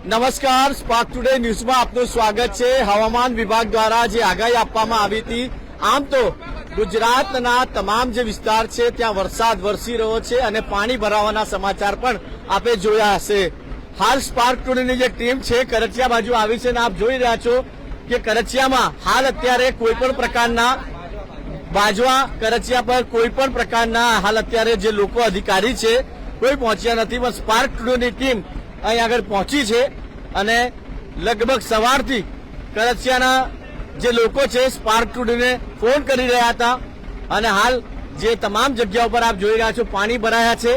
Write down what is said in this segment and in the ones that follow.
નમસ્કાર, spark today ન્યૂઝમાં આપનું સ્વાગત છે। હવામાન વિભાગ દ્વારા જે આગાહી આપવામાં આવી હતી, આમ તો ગુજરાતના તમામ જે વિસ્તાર છે ત્યાં વરસાદ વરસી રહ્યો છે અને પાણી ભરાવાના સમાચાર પણ આપે જોયા હશે। હાલ સ્પાર્ક ટુડેની જે ટીમ છે કરચિયા બાજુ આવી છે અને આપ જોઈ રહ્યા છો કે કરચિયામાં હાલ અત્યારે કોઈ પણ પ્રકારના બાજવા કરચિયા પર કોઈ પણ પ્રકારના હાલ અત્યારે જે લોકો અધિકારી છે કોઈ પહોંચ્યા નથી, પણ સ્પાર્ક ટુડેની ટીમ અહીં આગળ પહોંચી છે અને લગભગ સવારથી કરચિયાના જે લોકો છે સ્પાર્ક ટુડેને ફોન કરી રહ્યા હતા અને હાલ જે તમામ જગ્યાઓ પર આપ જોઈ રહ્યા છો પાણી ભરાયા છે।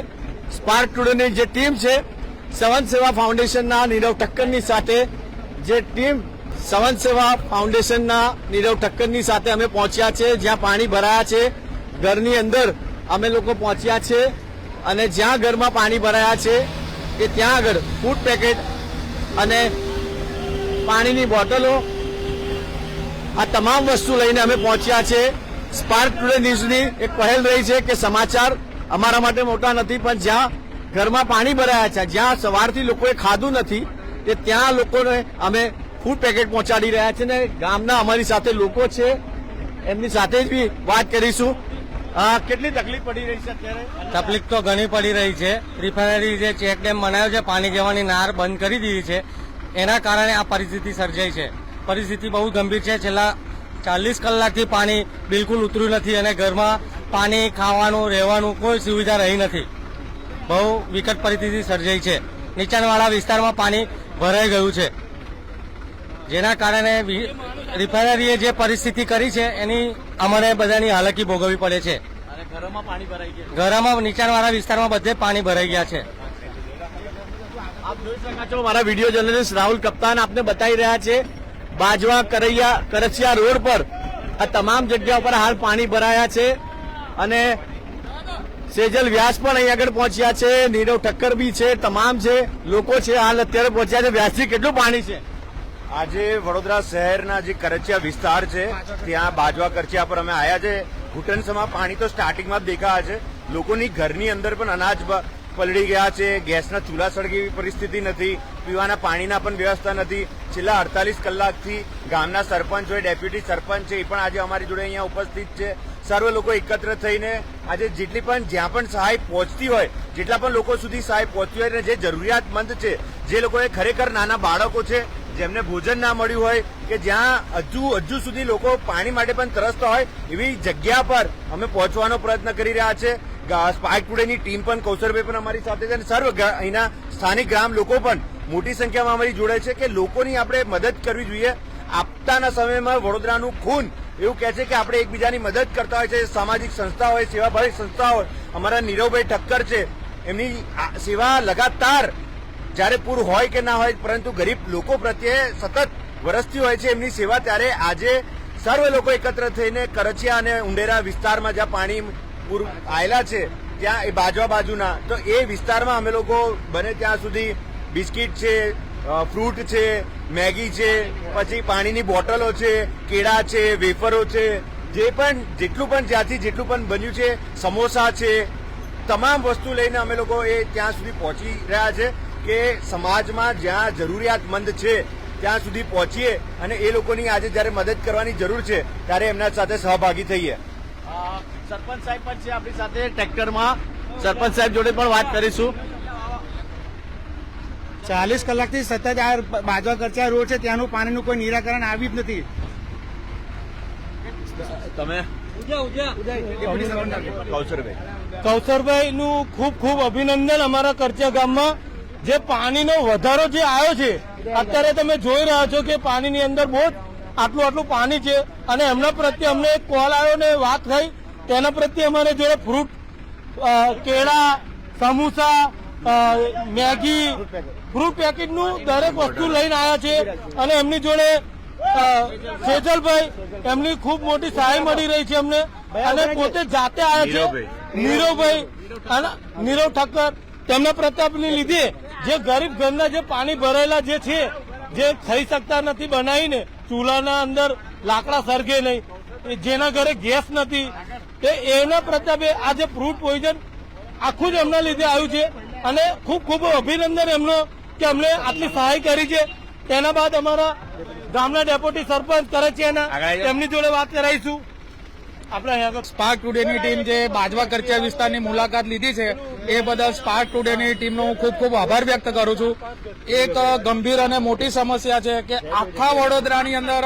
સ્પાર્ક ટુડેની જે ટીમ છે સંવંત સેવા ફાઉન્ડેશનના નીરવ ઠક્કરની સાથે જે ટીમ સંવંત સેવા ફાઉન્ડેશનના નીરવ ઠક્કરની સાથે અમે પહોંચ્યા છે, જ્યાં પાણી ભરાયા છે ઘરની અંદર અમે લોકો પહોંચ્યા છે અને જ્યાં ઘરમાં પાણી ભરાયા છે કે ત્યાં આગળ ફૂડ પેકેટ અને પાણીની બોટલો આ તમામ વસ્તુ લઈને અમે પહોંચ્યા છે। સ્પાર્ક ટુડે ન્યૂઝની એક પહેલ રહી છે કે સમાચાર અમારા માટે મોટા નથી, પણ જ્યાં ઘરમાં પાણી ભરાયા છે, જ્યાં સવારથી લોકોએ ખાધું નથી કે ત્યાં લોકોને અમે ફૂડ પેકેટ પહોંચાડી રહ્યા છે ને ગામના અમારી સાથે લોકો છે એમની સાથે જ બી વાત કરીશું। કેટલી તકલીફ પડી રહી છે અત્યારે? તકલીફ તો ઘણી પડી રહી છે। રિફાઇનરી જે ચેક ડેમ બનાવ્યો છે, પાણી જવાની નાર બંધ કરી દીધી છે, એના કારણે આ પરિસ્થિતિ સર્જાઈ છે। પરિસ્થિતિ બહુ ગંભીર છે। છેલ્લા 40 કલાકથી પાણી બિલકુલ ઉતર્યું નથી અને ઘરમાં પાણી, ખાવાનું, રહેવાનું કોઈ સુવિધા રહી નથી। બહુ વિકટ પરિસ્થિતિ સર્જાઈ છે। નીચાણવાળા વિસ્તારમાં પાણી ભરાઈ ગયું છે, જેના કારણે રિફાઇનરીએ જે પરિસ્થિતિ કરી છે એની અમારે બધાની હાલાકી ભોગવવી પડે છે। ઘરમાં પાણી ભરાઈ ગયા, ઘરમાં નીચાણવાળા વિસ્તારમાં બધે પાણી ભરાઈ ગયા છે। આપ જોઈ શકો છો મારા વિડીયો જર્નલિસ્ટ રાહુલ કપ્તાન આપને બતાવી રહ્યા છે બાજવા કરચિયા રોડ પર આ તમામ જગ્યા પર હાલ પાણી ભરાયા છે અને સેજલ વ્યાસ પણ અહીં આગળ પહોંચ્યા છે, નીરવ ઠક્કર બી છે, તમામ જે લોકો છે હાલ અત્યારે પહોંચ્યા છે। વ્યાસજી, કેટલું પાણી છે? આજે વડોદરા શહેરના જે કરચિયા વિસ્તાર છે ત્યાં બાજવા કરચિયા પર અમે આવ્યા છે। ઘૂંટણસમાં પાણી તો સ્ટાર્ટિંગમાં જ દેખાયા છે। લોકોની ઘરની અંદર પણ અનાજ પલળી ગયા છે, ગેસના ચૂલા સળગે એવી પરિસ્થિતિ નથી, પીવાના પાણીના પણ વ્યવસ્થા નથી। છેલ્લા 48 કલાકથી ગામના સરપંચ હોય, ડેપ્યુટી સરપંચ છે, એ પણ આજે અમારી જોડે અહીંયા ઉપસ્થિત છે। સર્વ લોકો એકત્ર થઈને આજે જેટલી પણ જ્યાં પણ સહાય પહોંચતી હોય, જેટલા પણ લોકો સુધી સહાય પહોંચતી હોય અને જે જરૂરિયાતમંદ છે, જે લોકોએ ખરેખર નાના બાળકો છે જેમને ભોજન ના મળ્યું હોય કે જ્યાં હજુ સુધી લોકો પાણી માટે પણ તરસતા હોય એવી જગ્યા પર અમે પહોંચવાનો પ્રયત્ન કરી રહ્યા છે। સ્પાર્ક ટુડેની ટીમ પણ, કૌશરભાઈ પણ અમારી સાથે છે અને સર્વ અહીંના સ્થાનિક ગ્રામ લોકો પણ મોટી સંખ્યામાં અમારી જોડે છે કે લોકોની આપણે મદદ કરવી જોઈએ। આપતાના સમયમાં વડોદરાનું ખૂન એવું કહે છે કે આપણે એકબીજાની મદદ કરતા હોય છે। સામાજિક સંસ્થા હોય, સેવાભાવી સંસ્થા હોય, અમારા નીરવભાઈ ઠક્કર છે, એમની સેવા લગાતાર જ્યારે પૂર હોય કે ના હોય પરંતુ ગરીબ લોકો પ્રત્યે સતત વરસતી હોય છે એમની સેવા। ત્યારે આજે સર્વ લોકો એકત્ર થઈને કરચિયા અને ઉંડેરા વિસ્તારમાં જ્યાં પાણી પૂર આવેલા છે ત્યાં એ બાજવા બાજુના તો એ વિસ્તારમાં અમે લોકો બને ત્યાં સુધી બિસ્કીટ છે, ફ્રૂટ છે, મેગી છે, પછી પાણીની બોટલો છે, કેળા છે, વેફરો છે, જેટલું પણ જ્યાંથી જેટલું પણ બન્યું છે, સમોસા છે, તમામ વસ્તુ લઈને અમે લોકો એ ત્યાં સુધી પહોંચી રહ્યા છે કે સમાજમાં જ્યાં જરૂરિયાતમંદ છે ત્યાં સુધી પહોંચીએ અને એ લોકોની આજે જયારે મદદ કરવાની જરૂર છે ત્યારે એમના સાથે સહભાગી થઈએ। સરપંચ સાહેબ પણ છે આપણી સાથે ટ્રેક્ટરમાં, સરપંચ સાહેબ જોડે પણ વાત કરીશું। 40 કલાકથી સતત આ બાજવા કરચિયા રોડ છે ત્યાંનું પાણીનું કોઈ નિરાકરણ આવ્યું જ નથી। તમે કૌશરભાઈ નું ખૂબ ખૂબ અભિનંદન। અમારા કરચિયા ગામમાં જે પાણીનો વધારો જે આવ્યો છે, અત્યારે તમે જોઈ રહ્યા છો કે પાણીની અંદર બહુ આટલું પાણી છે અને એમના પ્રત્યે અમને એક કોલ આવ્યો ને વાત થઈ, તેના પ્રત્યે અમારે જોડે ફ્રૂટ, કેળા, સમોસા, મેગી, ફ્રૂટ પેકેટનું દરેક વસ્તુ લઈને આવ્યા છે અને એમની જોડે સેજલભાઈ, એમની ખૂબ મોટી સહાય મળી રહી છે અમને અને પોતે જાતે આવ્યા છે નીરવભાઈ અને નીરવ ઠક્કર, તેમના પ્રતાપની લીધે જે ગરીબ ઘરના જે પાણી ભરેલા જે છે, જે થઈ શકતા નથી બનાવીને, ચૂલાના અંદર લાકડા સળગે નહીં, જેના ઘરે ગેસ નથી, એના પ્રતાપે આ જે ફ્રૂટ પોઈઝન આખું જ એમના લીધે આવ્યું છે અને ખૂબ ખૂબ અભિનંદન એમનો કે અમને આટલી સહાય કરી છે. તેના બાદ અમારા ગામના ડેપ્યુટી સરપંચ કરચિયાના તેમની જોડે વાત કરાવીશું. આપણે અહીંયા આગળ સ્પાર્ક ટુડેની ટીમ જે બાજવા કરચિયા વિસ્તારની મુલાકાત લીધી છે એ બદલ સ્પાર્ક ટુડેની ટીમનો હું ખૂબ ખૂબ આભાર વ્યક્ત કરું છું. એક ગંભીર અને મોટી સમસ્યા છે કે આખા વડોદરાની અંદર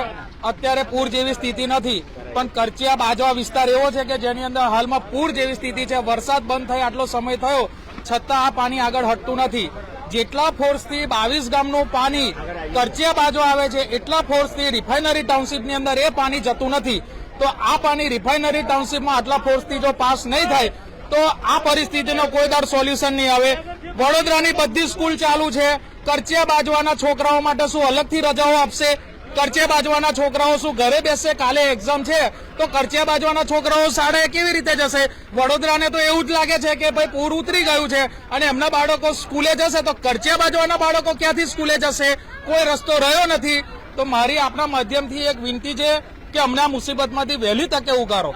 અત્યારે પૂર જેવી સ્થિતિ નથી, પણ કરચિયા બાજવા વિસ્તાર એવો છે કે જેની અંદર હાલમાં પૂર જેવી સ્થિતિ છે. વરસાદ બંધ થઈ આટલો સમય થયો છતાં આ પાણી આગળ હટતું નથી. જેટલા ફોર્સથી 22 ગામનું પાણી કરચિયા બાજુ આવે છે એટલા ફોર્સથી રિફાઇનરી ટાઉનશીપની અંદર એ પાણી જતું નથી. તો આ પાણી રિફાઇનરી ટાઉનશીપમાં આટલા ફોર્સથી જો પાસ નહીં થાય તો આ પરિસ્થિતિનો કોઈ દર સોલ્યુશન નહીં આવે. વડોદરાની બધી સ્કૂલ ચાલુ છે. કરચિયા બાજવાના છોકરાઓ માટે શું અલગથી રજાઓ આપશે? કરચિયા બાજવાના છોકરાઓ શું ઘરે બેસશે? કાલે એક્ઝામ છે તો કરચિયા બાજવાના છોકરાઓ શાળાએ કેવી રીતે જશે? વડોદરાને તો એવું જ લાગે છે કે ભાઈ પૂર ઉતરી ગયું છે અને એમના બાળકો સ્કૂલે જશે, તો કરચિયા બાજવાના બાળકો ક્યાંથી સ્કૂલે જશે? કોઈ રસ્તો રહ્યો નથી. તો મારી આપના માધ્યમથી એક વિનંતી છે કે અમને આ મુસીબતમાંથી વહેલી તકે ઉગારો.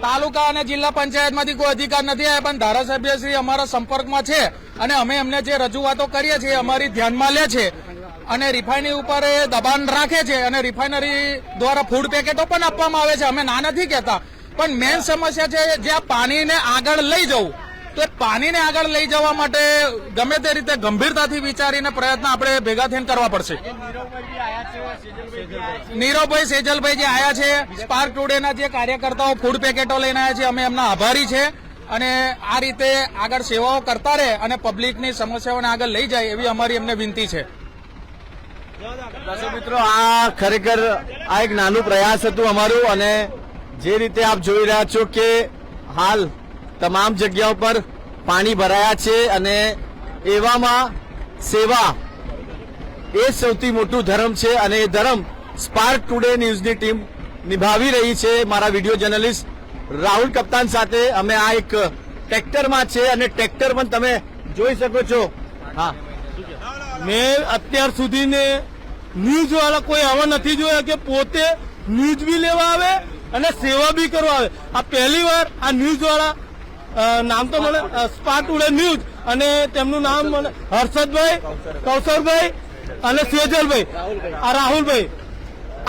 તાલુકા અને જિલ્લા પંચાયતમાંથી કોઈ અધિકાર નથી આવ્યા, પણ ધારાસભ્ય શ્રી અમારા સંપર્કમાં છે અને અમે એમને જે રજૂઆતો કરીએ છીએ અમારી ધ્યાનમાં લે છે અને રિફાઇનરી ઉપર એ દબાણ રાખે છે અને રિફાઇનરી દ્વારા ફૂડ પેકેટો પણ આપવામાં આવે છે. અમે ના નથી કહેતા, પણ મેઇન સમસ્યા છે જે આ પાણીને આગળ લઈ જવું. તો એ પાણીને આગળ લઈ જવા માટે ગમે તે રીતે ગંભીરતાથી વિચારીને પ્રયત્ન આપણે ભેગા થઈને કરવા પડશે. નીરવભાઈ સેજલભાઈ જે આયા છે, સ્પાર્ક ટુડેના જે કાર્યકર્તાઓ ફૂડ પેકેટો લઈને આવ્યા છે, અમે એમના આભારી છે અને આ રીતે આગળ સેવાઓ કરતા રહે અને પબ્લિકની સમસ્યાઓને આગળ લઈ જાય એવી અમારી એમને વિનંતી છે. દર્શક મિત્રો, આ ખરેખર આ એક નાનું પ્રયાસ હતું અમારું અને જે રીતે આપ જોઈ રહ્યા છો કે હાલ તમામ જગ્યાઓ પર પાણી ભરાયા છે અને એવામાં સેવા એ સૌથી મોટું ધર્મ છે અને એ ધર્મ સ્પાર્ક ટુડે ન્યૂઝની ટીમ નિભાવી રહી છે. મારા વિડીયો જર્નલિસ્ટ રાહુલ કપ્તાન સાથે અમે આ એક ટ્રેક્ટરમાં છે અને ટ્રેક્ટર પણ તમે જોઈ શકો છો. હા, મેં અત્યાર સુધીને ન્યૂઝ વાળા કોઈ આવા નથી જોયા કે પોતે ન્યૂઝ બી લેવા આવે અને સેવા બી કરવા આવે. આ પહેલી વાર આ ન્યૂઝ વાળા નામ તો મને સ્પાર્ક ટુડે ન્યૂઝ અને તેમનું નામ મને હર્ષદભાઈ, કૌશરભાઈ અને સેજલભાઈ, આ રાહુલભાઈ,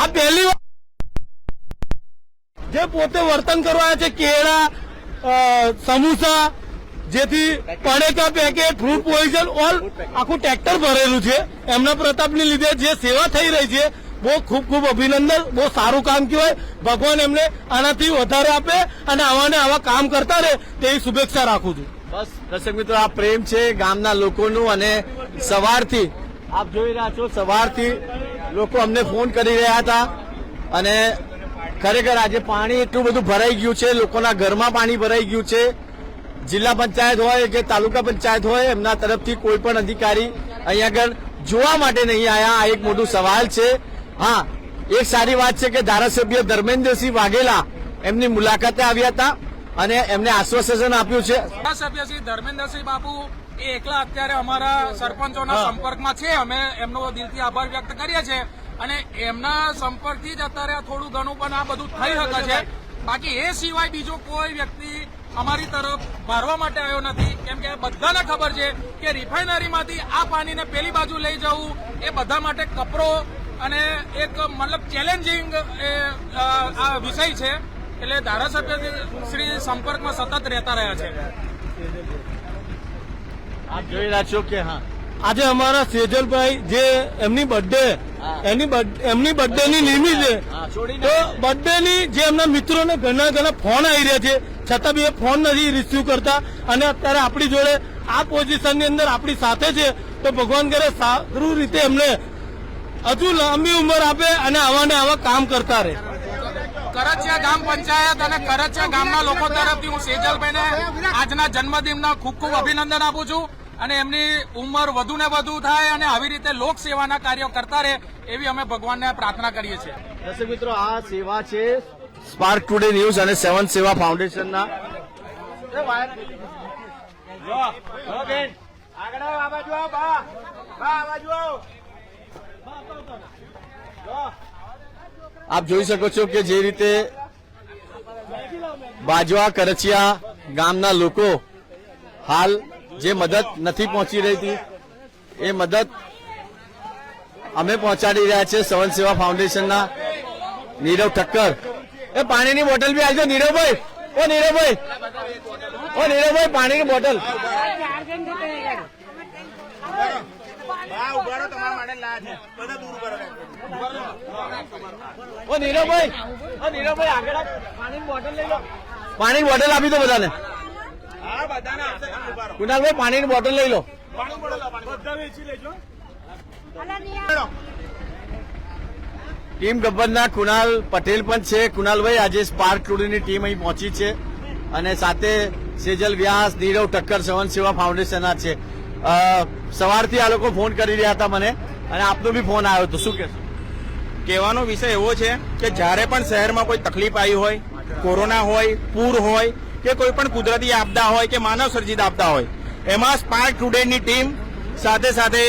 આ પહેલી વાર જે પોતે વર્તન કરવા આવ્યા છે. કેળા, સમોસા, જેથી પડેકા પેકેટ, ફ્રૂટ પોઈઝન ઓલ આખું ટ્રેક્ટર ભરેલું છે. એમના પ્રતાપની લીધે જે સેવા થઈ રહી છે બહુ ખૂબ ખૂબ અભિનંદન. બહુ સારું કામ કહેવાય. ભગવાન એમને આનાથી વધારે આપે અને આવાને આવા કામ કરતા રહે તેવી શુભેચ્છા રાખું છું. બસ દર્શક મિત્રો, આ પ્રેમ છે ગામના લોકોનું અને સવારથી આપ જોઈ રહ્યા છો, સવારથી લોકો અમને ફોન કરી રહ્યા હતા અને ખરેખર આજે પાણી એટલું બધું ભરાઈ ગયું છે, લોકોના ઘરમાં પાણી ભરાઈ ગયું છે. જિલ્લા પંચાયત હોય કે તાલુકા પંચાયત હોય, એમના તરફથી કોઈ પણ અધિકારી અહીંયા આગળ જોવા માટે નહીં આવ્યા. આ એક મોટું સવાલ છે. હા, એક સારી વાત છે કે ધારાસભ્ય ધર્મેન્દ્રસિંહ વાઘેલા એમની મુલાકાતે આવ્યા હતા અને એમને આશ્વાસન આપ્યું છે. ધારાસભ્ય શ્રી ધર્મેન્દ્રસિંહ બાપુ એ એકલા અત્યારે અમારા સરપંચોના સંપર્કમાં છે. અમે એમનો દિલથી આભાર વ્યક્ત કરીએ છીએ અને એમના સંપર્કથી જ અત્યારે થોડું ઘણું પણ આ બધું થઈ શકે છે. બાકી એ સિવાય બીજો કોઈ વ્યક્તિ અમારી તરફ ભારવા માટે આવ્યો નથી, કેમ કે બધાને ખબર છે કે રિફાઇનરીમાંથી આ પાણીને પેલી બાજુ લઈ જવું એ બધા માટે કપરો અને એક મતલબ ચેલેન્જિંગ આ વિષય છે. એટલે ધારાસભ્ય શ્રી સંપર્કમાં સતત રહેતા રહ્યા છે. આપ જોઈ રહ્યા છો કે હા, આજે અમારા સેજલભાઈ જે એમની બર્થડે એમની બર્થડે ની નિમિત્ત છે, તો બર્થડે ની જે એમના મિત્રોને ઘણા ફોન આવી રહ્યા છે, છતાં બી એ ફોન નથી રિસીવ કરતા અને અત્યારે આપણી જોડે આ પોઝિશનની અંદર આપણી સાથે છે. તો ભગવાન કરે સારું રીતે એમને હજુ લાંબી ઉંમર આપે અને આવાને આવા કામ કરતા રહે. કરચિયા ગામ પંચાયત અને કરચિયા ગામના લોકો તરફથી હું સેજલભાઈને આજના જન્મદિનના ખૂબ ખૂબ અભિનંદન આપું છું અને એમની ઉંમર વધુ ને વધુ થાય અને આવી રીતે લોક સેવાના કાર્યો કરતા રહે એવી અમે ભગવાનને પ્રાર્થના કરીએ છીએ. દર્શક મિત્રો, આ સેવા છે સ્પાર્ક ટુડે ન્યૂઝ અને સેવન સેવા ફાઉન્ડેશનના. આપ જોઈ શકો છો કે જે રીતે બાજવા કરચિયા ગામના લોકો હાલ જે મદદ નથી પહોંચી રહી હતી એ મદદ અમે પહોંચાડી રહ્યા છે સવન સેવા ફાઉન્ડેશનના નીરવ ઠક્કર. એ પાણીની બોટલ બી આવજો નીરવભાઈ. ઓ નીરવભાઈ, ઓ નીરવભાઈ, પાણીની બોટલ. ઓ નીરવભાઈ, ઓ નીરવભાઈ, આગળ આવ. પાણીની બોટલ લઈ લો. પાણીની બોટલ આપી દો બધાને. કુનાલભાઈ, પાણીની બોટલ લઈ લો. ટીમ ગબ્બરના કુનાલ પટેલ પણ છે. કુનાલભાઈ, આજે સ્પાર્ક ટુડેની ટીમ અહીં પહોંચી છે અને સાથે સેજલ વ્યાસ, નીરવ ઠક્કર સવન સેવા ફાઉન્ડેશનના છે. સવારથી આ લોકો ફોન કરી રહ્યા હતા મને અને આપનો બી ફોન આવ્યો હતો. શું કહેશો? કહેવાનો વિષય એવો છે કે જ્યારે પણ શહેરમાં કોઈ તકલીફ આવી હોય, કોરોના હોય, પૂર હોય કે કોઈ પણ કુદરતી આપદા હોય કે માનવ સર્જિત આપદા હોય, એમાં સ્પાર્ક ટુડેની ટીમ સાથે સાથે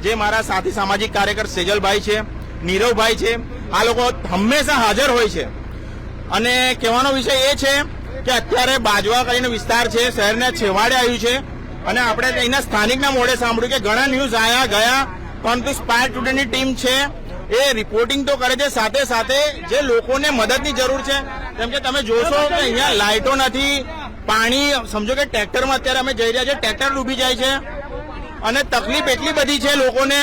જે મારા સાથી સામાજિક કાર્યકર સેજલભાઈ છે, નીરવભાઈ છે, આ લોકો હંમેશા હાજર હોય છે. અને કહેવાનો વિષય એ છે કે અત્યારે બાજવા કરીને વિસ્તાર છે, શહેરના છેવાડે આવ્યું છે અને આપણે અહીંના સ્થાનિકના મોઢે સાંભળ્યું કે ઘણા ન્યૂઝ આયા ગયા, પરંતુ સ્પાર્ક ટુડેની ટીમ છે એ રિપોર્ટિંગ તો કરે છે, સાથે સાથે જે લોકોને મદદની જરૂર છે, જેમ કે તમે જોશો કે અહીંયા લાઇટો નથી, પાણી, સમજો કે ટ્રેક્ટરમાં અત્યારે અમે જઈ રહ્યા છીએ, ટ્રેક્ટર ડૂબી જાય છે અને તકલીફ એટલી બધી છે લોકોને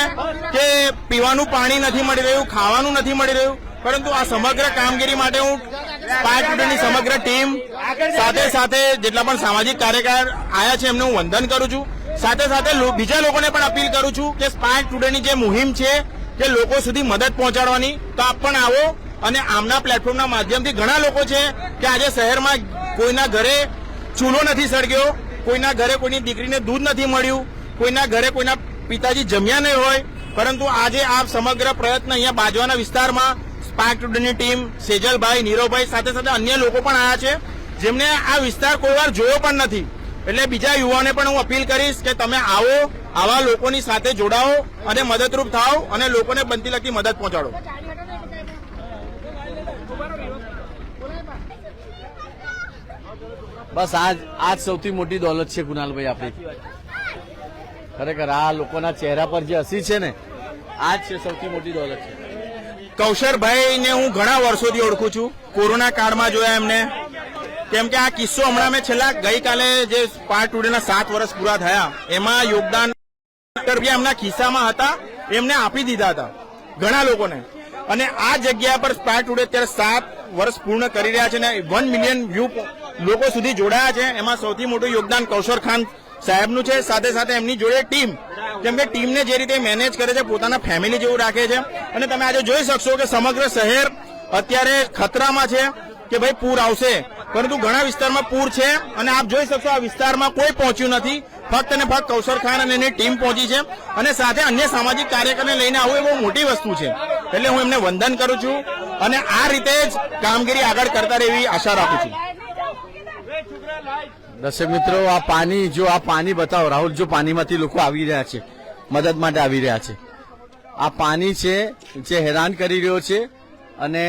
કે પીવાનું પાણી નથી મળી રહ્યું, ખાવાનું નથી મળી રહ્યું. પરંતુ આ સમગ્ર કામગીરી માટે હું સ્પાર્ક ટુડેની સમગ્ર ટીમ સાથે સાથે જેટલા પણ સામાજિક કાર્યકર આયા છે એમને હું વંદન કરું છું. સાથે સાથે બીજા લોકોને પણ અપીલ કરું છું કે સ્પાર્ક ટુડેની જે મુહિમ છે કે લોકો સુધી મદદ પહોંચાડવાની, તો આપ પણ આવો. અને આમના પ્લેટફોર્મના માધ્યમથી ઘણા લોકો છે કે આજે શહેરમાં કોઈના ઘરે ચૂલો નથી સળગ્યો, કોઈના ઘરે કોઈની દીકરીને દૂધ નથી મળ્યું, કોઈના ઘરે કોઈના પિતાજી જમ્યા નહીં હોય, પરંતુ આજે આ સમગ્ર પ્રયત્ન અહીંયા બાજવાના વિસ્તારમાં સ્પાર્ક ટુડેની ટીમ, સેજલભાઈ, નીરવભાઈ, સાથે સાથે અન્ય લોકો પણ આવ્યા છે જેમને આ વિસ્તાર કોઈ વાર જોયો પણ નથી. એટલે બીજા યુવાઓને પણ હું અપીલ કરીશ કે તમે આવો, આવા લોકોની સાથે જોડાઓ અને મદદરૂપ થાઓ અને લોકોને બનતી લગતી મદદ પહોંચાડો. બસ આજ સૌથી મોટી દોલત છે કુનાલભાઈ આપણી. ખરેખર આ લોકોના ચહેરા પર જે હસી છે ને, આ જ છે સૌથી મોટી દોલત છે. કૌશરભાઈને હું ઘણા વર્ષોથી ઓળખું છું, કોરોના કાળમાં જોયા એમને. કેમ કે આ કિસ્સો હમણાં મેં છેલ્લા ગઈકાલે જે સ્પાર્ક ટુડેના 7 વર્ષ પૂરા થયા એમાં યોગદાન રૂપિયા એમના ખિસ્સામાં હતા, એમને આપી દીધા હતા ઘણા લોકોને. અને આ જગ્યા પર સ્પાર્ક ટુડે અત્યારે 7 વર્ષ પૂર્ણ કરી રહ્યા છે અને 1 મિલિયન વ્યૂ લોકો સુધી જોડાયા છે. એમાં સૌથી મોટું યોગદાન કૌશર ખાન સાહેબનું છે. સાથે સાથે એમની જોડે ટીમ, કેમ કે ટીમને જે રીતે મેનેજ કરે છે પોતાના ફેમિલી જેવું રાખે છે. અને તમે આજે જોઈ શકશો કે સમગ્ર શહેર અત્યારે ખતરામાં છે કે ભાઈ પૂર આવશે, પરંતુ ઘણા વિસ્તારમાં પૂર છે અને આપ જોઈ શકશો આ વિસ્તારમાં કોઈ પહોંચ્યું નથી, ફક્ત અને ફક્ત કૌશર ખાન અને એની ટીમ પહોંચી છે. અને સાથે અન્ય સામાજિક કાર્યકરને લઈને આવું એ બહુ મોટી વસ્તુ છે. એટલે હું એમને વંદન કરું છું અને આ રીતે જ કામગીરી આગળ કરતા રહેવી આશા રાખું છું. દર્શક મિત્રો, આ પાણી, જો આ પાણી બતાવો રાહુલ, જો પાણીમાંથી લોકો આવી રહ્યા છે, મદદ માટે આવી રહ્યા છે. આ પાણી છે જે હેરાન કરી રહ્યો છે અને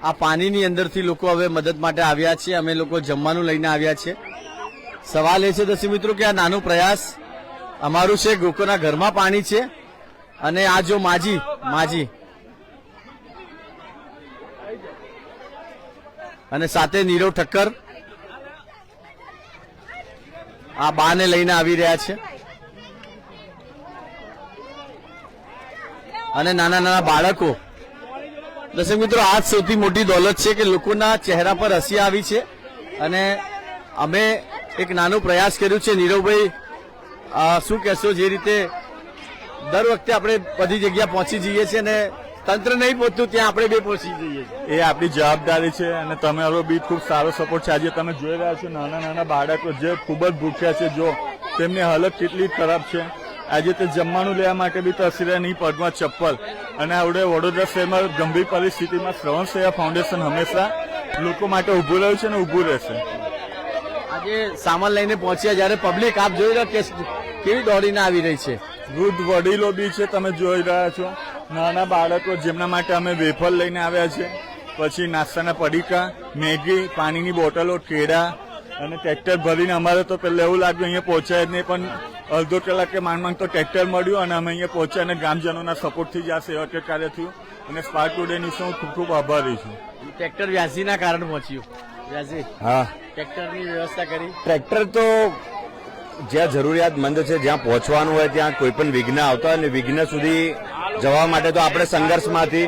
આ પાણીની અંદરથી લોકો હવે મદદ માટે આવ્યા છે. અમે લોકો જમવાનું લઈને આવ્યા છે. સવાલ એ છે દર્શક મિત્રો કે આ નાનો પ્રયાસ અમારું છે. લોકોના ઘરમાં પાણી છે અને આ જો માજી અને સાથે નીરવ ઠક્કર આ બાને લઈને આવી રહ્યા છે અને નાના નાના બાળકો. દર્શક મિત્રો, આજ સૌથી મોટી દોલત છે કે લોકોના ચહેરા પર હસી આવી છે અને અમે એક નાનો પ્રયાસ કર્યું છે. નીરવભાઈ, શું કહેશો? જે રીતે દર વખતે આપણે બધી જગ્યા પહોંચી જઈએ છીએ અને તંત્ર નહીં પહોંચતું ત્યાં આપણે બે પહોંચી જઈએ છીએ. એ આપણી જવાબદારી છે અને તમારો બી ખૂબ સારો સપોર્ટ છે. આજે તમે જોઈ રહ્યા છો નાના નાના બાળકો જે ખૂબ જ ભૂખ્યા છે, જો તેમની હાલત કેટલી ખરાબ છે. આજે તે જમવાનું લેવા માટે બી તરસી રહ્યા, નહીં પગમાં ચપ્પલ. અને આવડે વડોદરા શહેરમાં ગંભીર પરિસ્થિતિમાં શ્રવણ સેવા ફાઉન્ડેશન હંમેશા લોકો માટે ઊભું રહ્યું છે અને ઊભું રહેશે. આજે સામાન લઈને પહોંચ્યા જ્યારે પબ્લિક આપ જોઈ રહ્યા કે કેવી દોડીને આવી રહી છે. વૃદ્ધ વડીલો બી છે, તમે જોઈ રહ્યા છો. નાના બાળકો જેમના માટે અમે વેફર લઈને આવ્યા છે, પછી નાસ્તાના પડીકા, મેગી, પાણીની બોટલો, કેળા અને ટ્રેક્ટર ભરીને અમારે તો પહેલા એવું લાગ્યું અહીંયા પહોંચાય જ નહીં, પણ અડધો કલાકે માંગ તો ટ્રેક્ટર મળ્યું અને અમે અહીંયા પહોંચ્યા અને ગ્રામજનોના સપોર્ટથી જ આ સેવા કે કાર્ય થયું. અને સ્પાર્ક ટુડેની હું ખૂબ ખૂબ આભારી છું. ટ્રેક્ટર વ્યાસીના કારણે પહોંચ્યું. વ્યાસી, હા, ટ્રેક્ટરની વ્યવસ્થા કરી. ટ્રેક્ટર તો જ્યાં જરૂરિયાતમંદ છે, જ્યાં પહોંચવાનું હોય ત્યાં કોઈ પણ વિઘ્ન આવતા હોય, અને વિઘ્ન સુધી જવા માટે તો આપણે સંઘર્ષમાંથી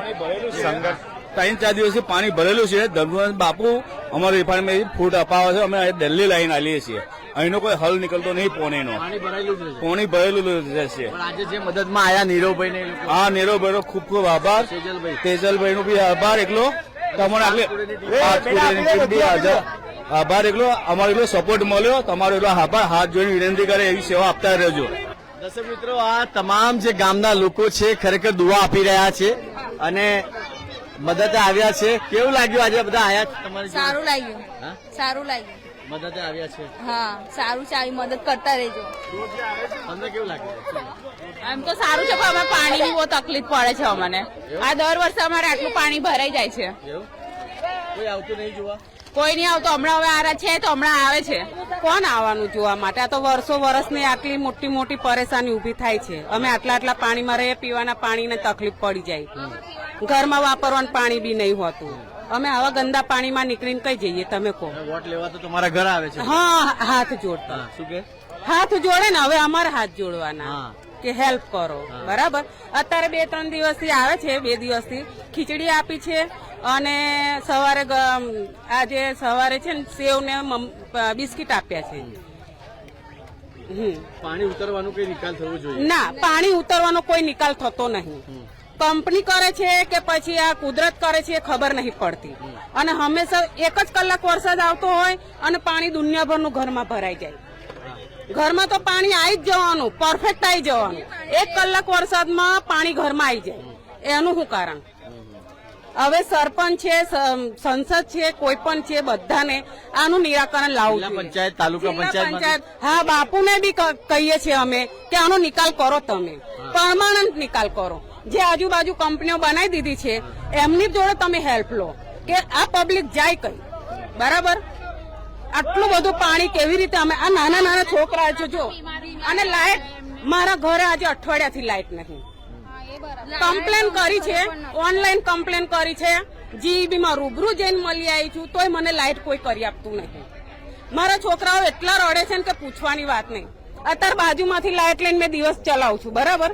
3-4 દિવસથી પાણી ભરેલું છે. ધર્મવંત બાપુ અમારા ડિપાર્ટમેન્ટ ફૂડ અપાવે છે. અમે દિલ્હી લાઈન આવીએ છીએ. અહીંનો કોઈ હલ નીકળતો નહીં પોણીનો. પાણી ભરાયેલું જ રહેશે. પોણી ભરેલું રહેશે. પણ આજે જે મદદમાં આયા નીરવભાઈ ને હા, નીરવભાઈનો ખૂબ ખૂબ આભાર. તેજલભાઈ નો બી આભાર. એકલો તમને આભાર. એકલો અમારો એટલો સપોર્ટ મળ્યો. તમારો એટલો આભાર. હાથ જોઈને વિનંતી કરે એવી સેવા આપતા રહેજો. દર્શક મિત્રો, આ તમામ જે ગામના લોકો છે ખરેખર દુઆ આપી રહ્યા છે અને મદદે આવ્યા છે. કેવું લાગ્યું આજે બધા આયા છે તમારી જોડે? સારું લાગ્યું. હા? સારું લાગ્યું. મદદે આવ્યા છે. હા, સારું છે. આવી મદદ કરતા રહેજો. તમને કેવું લાગ્યું? એમ તો સારું છે, પણ અમે પાણીની બહુ તકલીફ પડે છે અમને. આ દર વર્ષે અમારે આટલું પાણી ભરાઈ જાય છે. એવું કોઈ આવતું નહીં જોવા? કોઈ નહીં આવતો. હમણાં હવે આ છે તો હમણાં આવે છે. કોણ આવવાનું જોવા માટે? આ તો વર્ષો વર્ષની આટલી મોટી મોટી પરેશાની ઉભી થાય છે. અમે આટલા પાણીમાં રહીએ, પીવાના પાણીને તકલીફ પડી જાય. ઘરમાં વાપરવાનું પાણી બી નહીં હોતું. અમે આવા ગંદા પાણીમાં નીકળીને કઈ જઈએ? તમે કહો. વોટ લેવા તો તમારા ઘર આવે છે. હા, હાથ જોડતા. હા, શું કે? હાથ જોડે ને, હવે અમારે હાથ જોડવાના હા. કે હેલ્પ કરો. બરાબર. અત્યારે 2-3 દિવસથી આવે છે. 2 દિવસથી ખીચડી આપી છે અને સવારે આજે સવારે છે ને સેવ ને બિસ્કિટ આપ્યા છે. પાણી ઉતરવાનું કઈ નિકાલ થવો જોઈએ? ના, પાણી ઉતરવાનો કોઈ નિકાલ થતો નહીં. કંપની કરે છે કે પછી આ કુદરત કરે છે એ ખબર નહીં પડતી. અને હંમેશા 1 જ કલાક વરસાદ આવતો હોય અને પાણી દુનિયાભરનું ઘરમાં ભરાઈ જાય. ઘરમાં તો પાણી આવી જ જવાનું, પરફેક્ટ આવી જવાનું. 1 કલાક વરસાદમાં પાણી ઘરમાં આવી જાય. એનું શું કારણ? હવે સરપંચ છે, સંસદ છે, કોઈ પણ છે, બધાને આનું નિરાકરણ લાવવું જિલ્લા જોઈએ. પંચાયત, તાલુકા પંચાયત. હા, બાપુને બી કહીએ છીએ અમે કે આનો નિકાલ કરો. તમે પરમાનન્ટ નિકાલ કરો. જે આજુબાજુ કંપનીઓ બનાવી દીધી છે એમની જોડે તમે હેલ્પ લો કે આ પબ્લિક જાય કઈ. બરાબર. આટલું બધું પાણી કેવી રીતે? અમે આ નાના છોકરા છો જો. અને લાઈટ, મારા ઘરે આજે અઠવાડિયાથી લાઈટ નહીં. કમ્પ્લેન કરી છે, ઓનલાઈન કમ્પ્લેન કરી છે, જીઈબી માં રૂબરૂ જઈને મળી આવી છું, તોય મને લાઈટ કોઈ કરી આપતું નહીં. મારા છોકરાઓ એટલા રડે છે ને કે પૂછવાની વાત નહીં. અત્યારે બાજુમાંથી લાઈટ લઈને મેં દિવસ ચલાવું છું. બરાબર.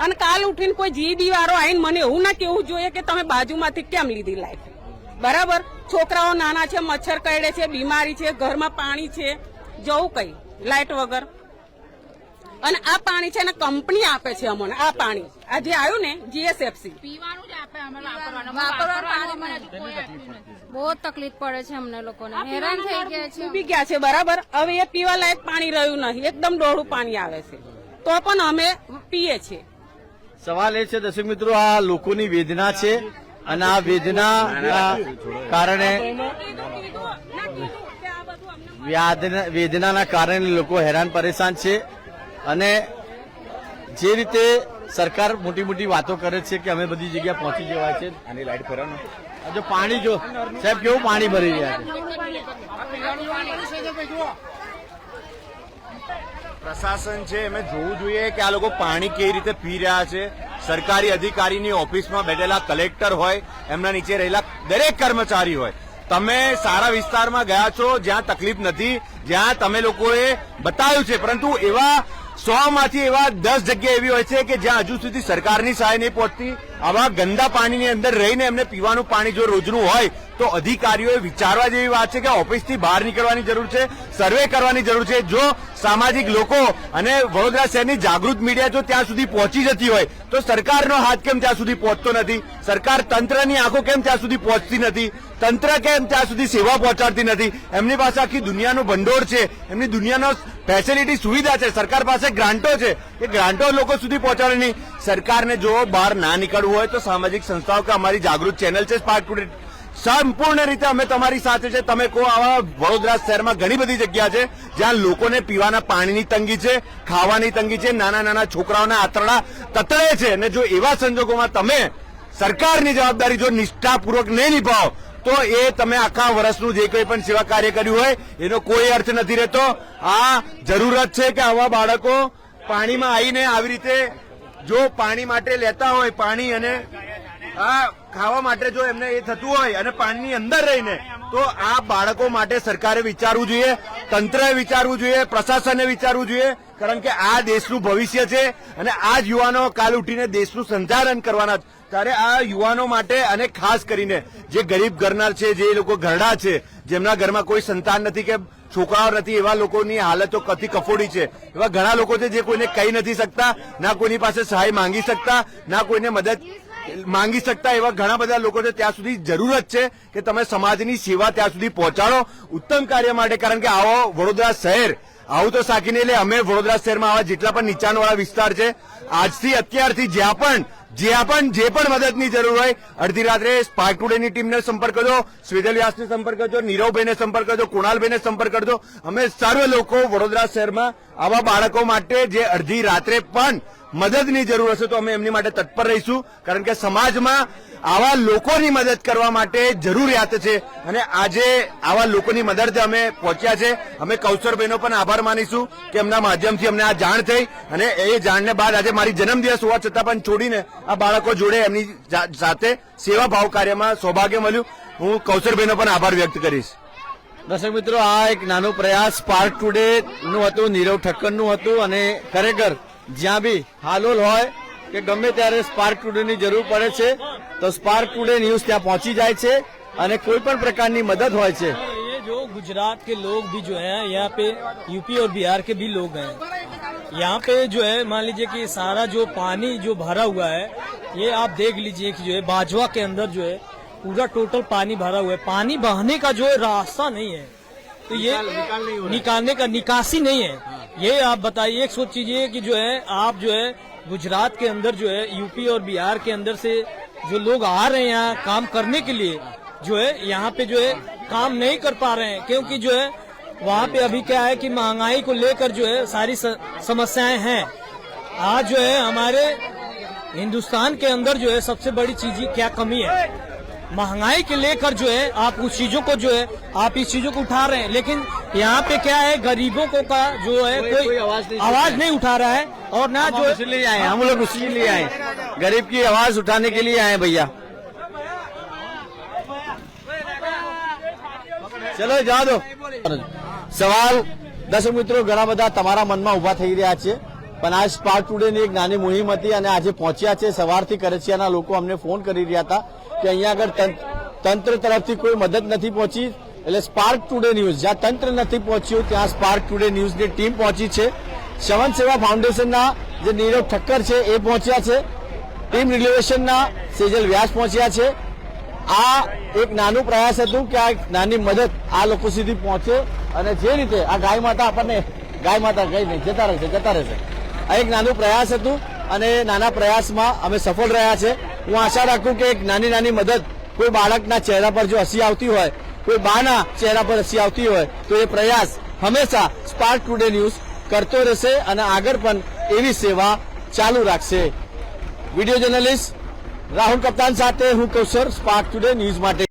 અને કાલ ઉઠીને કોઈ જીઈબી વાળો આવીને મને એવું ના કેવું જોઈએ કે તમે બાજુમાંથી કેમ લીધી લાઈટ. બરાબર. છોકરાઓ નાના છે, મચ્છર કરડે છે, બીમારી છે, ઘરમાં પાણી છે, જવું કઈ લાઈટ વગર. અને આ પાણી છે ને કંપની આપે છે અમને. આ પાણી આ જે આવ્યું ને જીએસએફસી પીવાનું જ આપે. વાપરવાનું પાણી બહુ તકલીફ પડે છે અમને લોકોને. હેરાન થઈ ગયા છે. ડૂબી ગયા છે. બરાબર. હવે એ પીવા લાયક પાણી રહ્યું નહીં. એકદમ ડોળું પાણી આવે છે તો પણ અમે પીએ છીએ. સવાલ એ છે દર્શક મિત્રો, આ લોકોની વેદના છે અને આ વેદના કારણે વેદનાના કારણે લોકો હેરાન પરેશાન છે. અને જે રીતે સરકાર મોટી મોટી વાતો કરે છે કે અમે બધી જગ્યાએ પહોંચી જવાય છે. આની લાઈટ ફેરવવાનો. જો પાણી જો સાહેબ કેવું પાણી ભરી રહ્યા છે. પ્રશાસન છે એમને જોવું જોઈએ કે આ લોકો પાણી કેવી રીતે પી રહ્યા છે. સરકારી અધિકારીની ઓફિસમાં બેઠેલા કલેક્ટર હોય, એમના નીચે રહેલા દરેક કર્મચારી હોય. તમે સારા વિસ્તારમાં ગયા છો જ્યાં તકલીફ નથી, જ્યાં તમે લોકોએ બતાવ્યું છે, પરંતુ એવા 100 માંથી એવા 10 જગ્યા એવી હોય છે કે જ્યાં હજુ સુધી સરકારની સહાય નહીં પહોંચતી. આવા ગંદા પાણીની અંદર રહીને એમને પીવાનું પાણી જો રોજનું હોય તો અધિકારીઓએ વિચારવા જેવી વાત છે કે ઓફિસથી બહાર નીકળવાની જરૂર છે, સર્વે કરવાની જરૂર છે. જો સામાજિક લોકો અને વડોદરા શહેરની જાગૃત મીડિયા જો ત્યાં સુધી પહોંચી જતી હોય તો સરકારનો હાથ કેમ ત્યાં સુધી પહોંચતો નથી? સરકાર તંત્રની આંખો કેમ ત્યાં સુધી પહોંચતી નથી? તંત્ર કેમ ત્યાં સુધી સેવા પહોંચાડતી નથી? એમની પાસે આખી દુનિયાનું ભંડોળ છે, એમની દુનિયાનો ફેસિલિટી સુવિધા છે, સરકાર પાસે ગ્રાન્ટો છે, એ ગ્રાન્ટો લોકો સુધી પહોંચાડે નહીં. સરકારને જો બહાર ના નીકળવું હોય તો સામાજિક સંસ્થાઓ કે અમારી જાગૃત ચેનલ છે સ્પાર્ક ટુડે, સંપૂર્ણ રીતે અમે તમારી સાથે છે. તમે કહો, આવા વડોદરા શહેરમાં ઘણી બધી જગ્યા છે જ્યાં લોકોને પીવાના પાણીની તંગી છે, ખાવાની તંગી છે, નાના છોકરાઓના આંતરડા તતળે છે. અને જો એવા સંજોગોમાં તમે સરકારની જવાબદારી જો નિષ્ઠાપૂર્વક નહીં નિભાવો તો એ તમે આખા વર્ષનું જે કોઈ પણ સેવા કાર્ય કર્યું હોય એનો કોઈ અર્થ નથી રહેતો. આ જરૂરત છે કે આવા બાળકો પાણીમાં આવીને આવી રીતે જો પાણી માટે લેતા હોય પાણી અને આ ખાવા માટે જો એમને એ થતું હોય અને પાણીની અંદર રહીને તો આ બાળકો માટે સરકારે વિચારવું જોઈએ, તંત્રએ વિચારવું જોઈએ, પ્રશાસને વિચારવું જોઈએ, કારણ કે આ દેશનું ભવિષ્ય છે અને આ જ યુવાનો કાલ ઉઠીને દેશનું સંચાલન કરવાના. ત્યારે આ યુવાનો માટે અને ખાસ કરીને જે ગરીબ ઘરના છે, જે લોકો ઘરડા છે, જેમના ઘરમાં કોઈ સંતાન નથી કે છોકરાઓ નથી, એવા લોકોની હાલતો કથી કફોડી છે. એવા ઘણા લોકો છે જે કોઈને કહી નથી શકતા, ના કોઈની પાસે સહાય માંગી શકતા, ના કોઈને મદદ માંગી શકતા. એવા ઘણા બધા લોકો છે. ત્યાં સુધી જરૂરત છે કે તમે સમાજની સેવા ત્યાં સુધી પહોંચાડો ઉત્તમ કાર્ય માટે. કારણ કે આવો વડોદરા શહેર આવું તો સાકીને એટલે અમે વડોદરા શહેરમાં આવા જેટલા પણ નીચાણવાળા વિસ્તાર છે, આજથી અત્યારથી જ્યાં પણ જે પણ મદદની જરૂર હોય અડધી રાત્રે સ્પાર્ક ટુડેની ટીમને સંપર્ક કરજો, સ્વેદલ વ્યાસને સંપર્ક કરજો, નીરવભાઈને સંપર્ક કરજો, કુણાલભાઈને સંપર્ક કરજો. અમે સર્વ લોકો વડોદરા શહેરમાં આવા બાળકો માટે જે અડધી રાત્રે પણ મદદની જરૂર હશે તો અમે એમની માટે તત્પર રહીશું. કારણ કે સમાજમાં આવા લોકોની મદદ કરવા માટે જરૂરિયાત છે અને આજે આવા લોકોની મદદ અમે પહોંચ્યા છે. અમે કૌશરભાઈનો પણ આભાર માનીશું કે એમના માધ્યમથી અમને આ જાણ થઈ અને એ જાણને બાદ આજે મારી જન્મદિવસ હોવા છતાં પણ છોડીને આ બાળકો જોડે એમની સાથે સેવા ભાવ કાર્યમાં સૌભાગ્ય મળ્યું. હું કૌશરભાઈનો પણ આભાર વ્યક્ત કરીશ. દર્શક મિત્રો, આ એક નાનો પ્રયાસ સ્પાર્ક ટુડે નું હતું, નીરવ ઠક્કરનું હતું અને ખરેખર જ્યાં બી હાલોલ હોય કે ગમે ત્યારે સ્પાર્ક ટુડેની જરૂર પડે છે તો સ્પાર્ક ટુડે ન્યૂઝ ત્યાં પહોંચી જાય છે અને કોઈ પણ પ્રકારની મદદ હોય છે. ये जो गुजरात के लोग भी जो हैं यहाँ पे यूपी और बिहार के भी लोग हैं. यहाँ पे जो है मान लीजिए कि सारा जो पानी जो भरा हुआ है ये आप देख लीजिए कि जो है बाजवा के अंदर जो है पूरा टोटल पानी भरा हुआ है. पानी बहने का जो है रास्ता नहीं है, तो ये निकालने का निकासी नहीं है. ये आप बताइए, एक सोच कीजिए कि जो है आप जो है गुजरात के अंदर जो है यूपी और बिहार के अंदर से जो लोग आ रहे हैं यहाँ काम करने के लिए, जो है यहाँ पे जो है काम नहीं कर पा रहे हैं क्योंकि जो है वहाँ पे अभी क्या है कि महंगाई को लेकर जो है सारी समस्याएं हैं. आज जो है हमारे हिंदुस्तान के अंदर जो है सबसे बड़ी चीज क्या कमी है, महंगाई के लेकर जो है आप उस चीजों को जो है आप इस चीजों को उठा रहे हैं, लेकिन यहाँ पे क्या है गरीबों को का जो है कोई आवाज नहीं उठा रहा है. और ना जो इसलिए आए, हम लोग उसी लिए आए, गरीब की आवाज उठाने के लिए आए भैया. ચલો જવા દો. સવાલ દર્શક મિત્રો ઘણા બધા તમારા મનમાં ઉભા થઈ રહ્યા છે, પણ આ સ્પાર્ક ટુડેની એક નાની મુહિમ હતી અને આજે પહોંચ્યા છે. સવારથી કરચિયાના લોકો અમને ફોન કરી રહ્યા હતા કે અહીંયા આગળ તંત્ર તરફથી કોઈ મદદ નથી પહોંચી, એટલે સ્પાર્ક ટુડે ન્યૂઝ જ્યાં તંત્ર નથી પહોંચ્યું ત્યાં સ્પાર્ક ટુડે ન્યૂઝની ટીમ પહોંચી છે. શવન સેવા ફાઉન્ડેશનના જે નીરવ ઠક્કર છે એ પહોંચ્યા છે, ટીમ રિલેશનના સેજલ વ્યાસ પહોંચ્યા છે. આ એક નાનું પ્રયાસ હતું કે આ નાની મદદ આ લોકો સુધી પહોંચે અને જે રીતે આ ગાય માતા આપણને ગાય માતા કઈ નહીં જતા રહેશે. આ એક નાનું પ્રયાસ હતું અને નાના પ્રયાસમાં અમે સફળ રહ્યા છે. હું આશા રાખું કે એક નાની નાની મદદ કોઈ બાળકના ચહેરા પર જો હસી આવતી હોય, કોઈ બાના ચહેરા પર હસી આવતી હોય તો એ પ્રયાસ હંમેશા સ્પાર્ક ટુડે ન્યૂઝ કરતો રહેશે અને આગળ પણ એવી સેવા ચાલુ રાખશે. વિડીયો જર્નલિસ્ટ રાહુલ કપ્તાન સાથે હું કૌશર, સ્પાર્ક ટુડે ન્યૂઝ માટે.